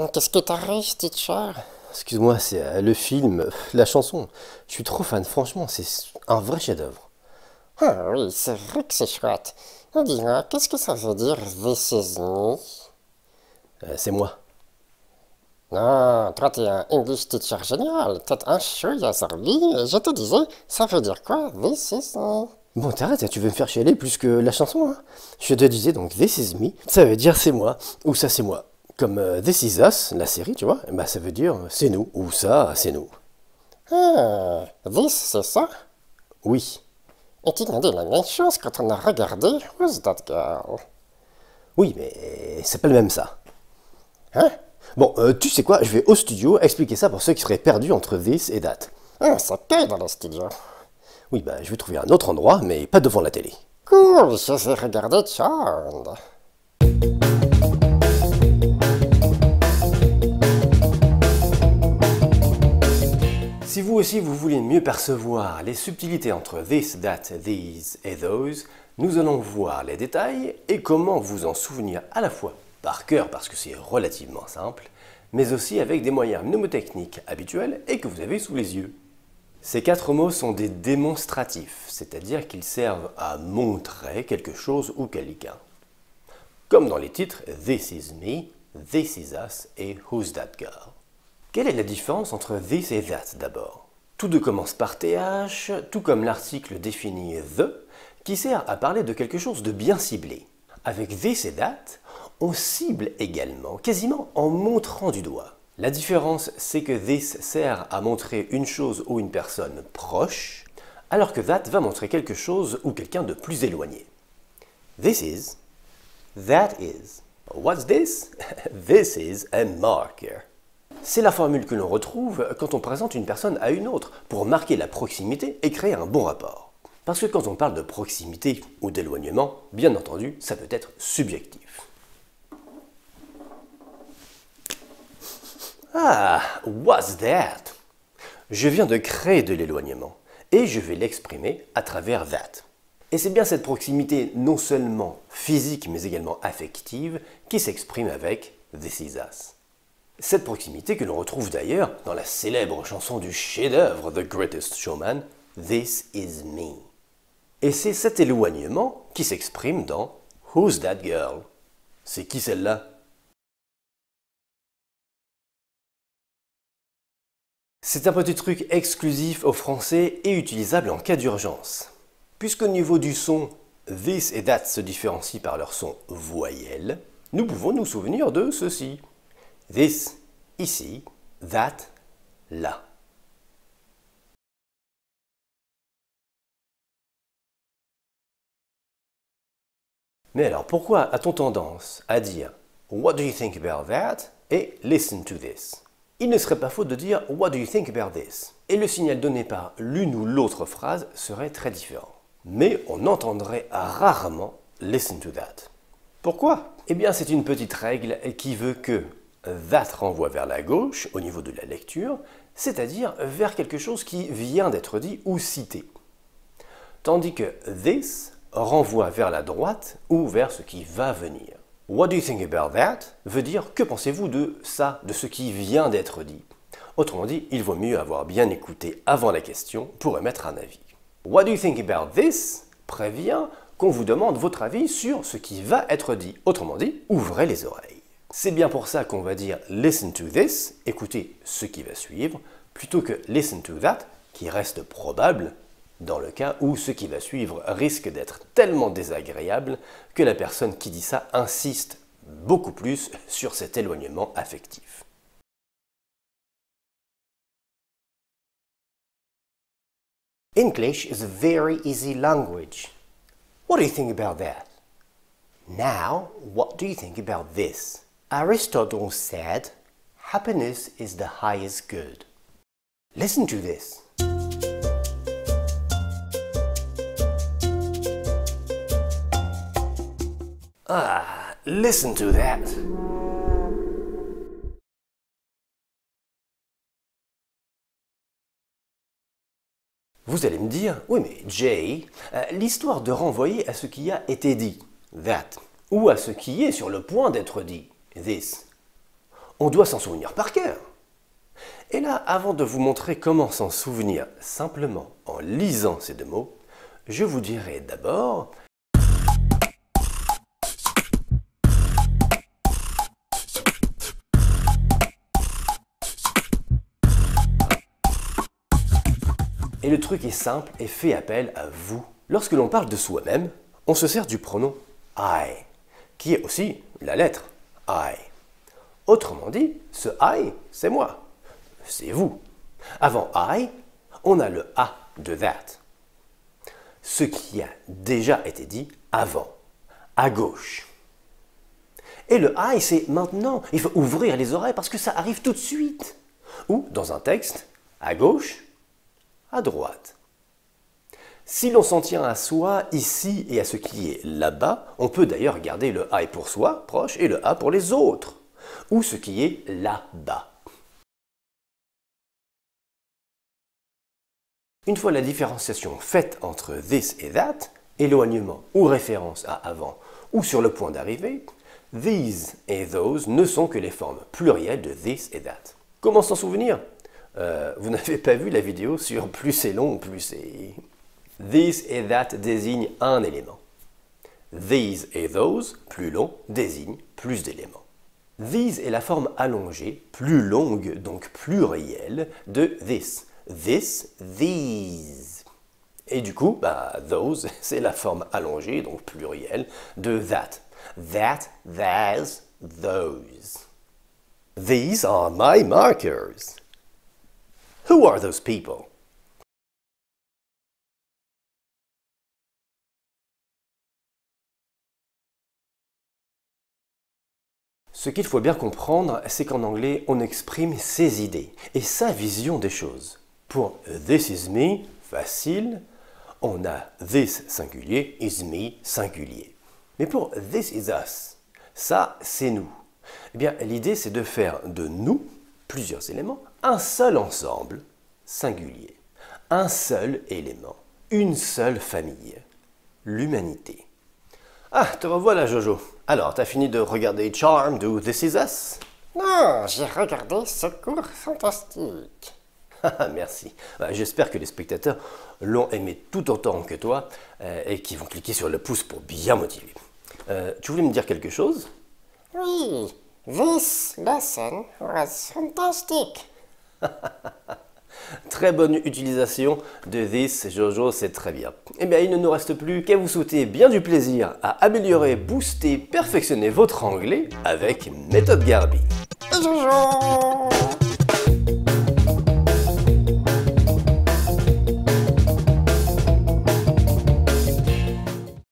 Qu'est-ce que t'arrive, teacher? Excuse-moi, c'est le film, la chanson. Je suis trop fan, franchement, c'est un vrai chef-d'œuvre. Ah oui, c'est vrai que c'est chouette. Dis-moi, qu'est-ce que ça veut dire This is me? C'est moi. Non, toi t'es un English teacher génial, peut-être un chouïa zarbi, et je te disais, ça veut dire quoi This is me? Bon, t'arrêtes, tu veux me faire chialer plus que la chanson, hein? Je te disais donc This is me, ça veut dire c'est moi, ou ça c'est moi. Comme This is us, la série, tu vois, bah ça veut dire c'est nous, ou ça c'est nous. Ah, this c'est ça? Oui. Et tu m'as dit la même chose quand on a regardé Who's That Girl? Oui, mais c'est pas le même ça. Hein? Bon, tu sais quoi, je vais au studio expliquer ça pour ceux qui seraient perdus entre this et that. Ah, c'est paye dans le studio. Oui, bah je vais trouver un autre endroit, mais pas devant la télé. Cool, je vais regarder Charmed. Si vous aussi vous voulez mieux percevoir les subtilités entre this, that, these et those, nous allons voir les détails et comment vous en souvenir à la fois par cœur parce que c'est relativement simple, mais aussi avec des moyens mnémotechniques habituels et que vous avez sous les yeux. Ces 4 mots sont des démonstratifs, c'est-à-dire qu'ils servent à montrer quelque chose ou quelqu'un. Comme dans les titres This is me, This is us et Who's that girl. Quelle est la différence entre this et that d'abord? Tout deux commence par th, tout comme l'article définit the, qui sert à parler de quelque chose de bien ciblé. Avec this et that, on cible également, quasiment en montrant du doigt. La différence, c'est que this sert à montrer une chose ou une personne proche, alors que that va montrer quelque chose ou quelqu'un de plus éloigné. This is, that is. What's this? This is a marker. C'est la formule que l'on retrouve quand on présente une personne à une autre pour marquer la proximité et créer un bon rapport. Parce que quand on parle de proximité ou d'éloignement, bien entendu, ça peut être subjectif. Ah, what's that? Je viens de créer de l'éloignement et je vais l'exprimer à travers that. Et c'est bien cette proximité non seulement physique mais également affective qui s'exprime avec This is us. Cette proximité que l'on retrouve d'ailleurs dans la célèbre chanson du chef-d'œuvre The Greatest Showman, This is me. Et c'est cet éloignement qui s'exprime dans Who's that girl? C'est qui celle-là? C'est un petit truc exclusif au français et utilisable en cas d'urgence. Puisqu'au niveau du son, this et that se différencient par leur son voyelle, nous pouvons nous souvenir de ceci. This, ici, that, là. Mais alors pourquoi a-t-on tendance à dire What do you think about that? Et listen to this. Il ne serait pas faux de dire What do you think about this? Et le signal donné par l'une ou l'autre phrase serait très différent. Mais on entendrait rarement listen to that. Pourquoi? Eh bien c'est une petite règle qui veut que that renvoie vers la gauche au niveau de la lecture, c'est-à-dire vers quelque chose qui vient d'être dit ou cité. Tandis que this renvoie vers la droite ou vers ce qui va venir. What do you think about that veut dire que pensez-vous de ça, de ce qui vient d'être dit. Autrement dit, il vaut mieux avoir bien écouté avant la question pour émettre un avis. What do you think about this prévient qu'on vous demande votre avis sur ce qui va être dit. Autrement dit, ouvrez les oreilles. C'est bien pour ça qu'on va dire listen to this, écoutez ce qui va suivre, plutôt que listen to that, qui reste probable dans le cas où ce qui va suivre risque d'être tellement désagréable que la personne qui dit ça insiste beaucoup plus sur cet éloignement affectif. English is a very easy language. What do you think about that? Now, what do you think about this? Aristotle said, happiness is the highest good. Listen to this. Ah, listen to that. Vous allez me dire, oui mais Jay, l'histoire de renvoyer à ce qui a été dit, that, ou à ce qui est sur le point d'être dit, this. on doit s'en souvenir par cœur. Et là, avant de vous montrer comment s'en souvenir simplement en lisant ces deux mots, je vous dirai d'abord et le truc est simple et fait appel à vous. Lorsque l'on parle de soi-même, on se sert du pronom I, qui est aussi la lettre I. Autrement dit, ce I, c'est moi, c'est vous. Avant I, on a le A de that. Ce qui a déjà été dit avant, à gauche. Et le I, c'est maintenant. Il faut ouvrir les oreilles parce que ça arrive tout de suite. Ou, dans un texte, à gauche, à droite. Si l'on s'en tient à soi, ici, et à ce qui est là-bas, on peut d'ailleurs garder le I pour soi, proche, et le A pour les autres. Ou ce qui est là-bas. Une fois la différenciation faite entre this et that, éloignement ou référence à avant ou sur le point d'arriver, these et those ne sont que les formes plurielles de this et that. Comment s'en souvenir? Vous n'avez pas vu la vidéo sur plus c'est long, plus c'est... This et that désignent un élément. These et those, plus long, désignent plus d'éléments. These est la forme allongée, plus longue, donc plurielle, de this. This, these. Et du coup, those, c'est la forme allongée, donc plurielle, de that. That, theirs, those. These are my markers. Who are those people? Ce qu'il faut bien comprendre, c'est qu'en anglais, on exprime ses idées et sa vision des choses. Pour this is me, facile, on a this singulier, is me singulier. Mais pour this is us, ça c'est nous. Eh bien, l'idée c'est de faire de nous, plusieurs éléments, un seul ensemble, singulier. Un seul élément, une seule famille, l'humanité. Ah, te revoilà Jojo. Alors, t'as fini de regarder Charmed ou This Is Us? Non, j'ai regardé Secours Fantastique. Merci. J'espère que les spectateurs l'ont aimé tout autant que toi et qu'ils vont cliquer sur le pouce pour bien motiver. Tu voulais me dire quelque chose? Oui, this lesson was fantastic. Très bonne utilisation de this, Jojo, c'est très bien. Eh bien, il ne nous reste plus qu'à vous souhaiter bien du plaisir à améliorer, booster, perfectionner votre anglais avec Méthode Garbi. Et Jojo!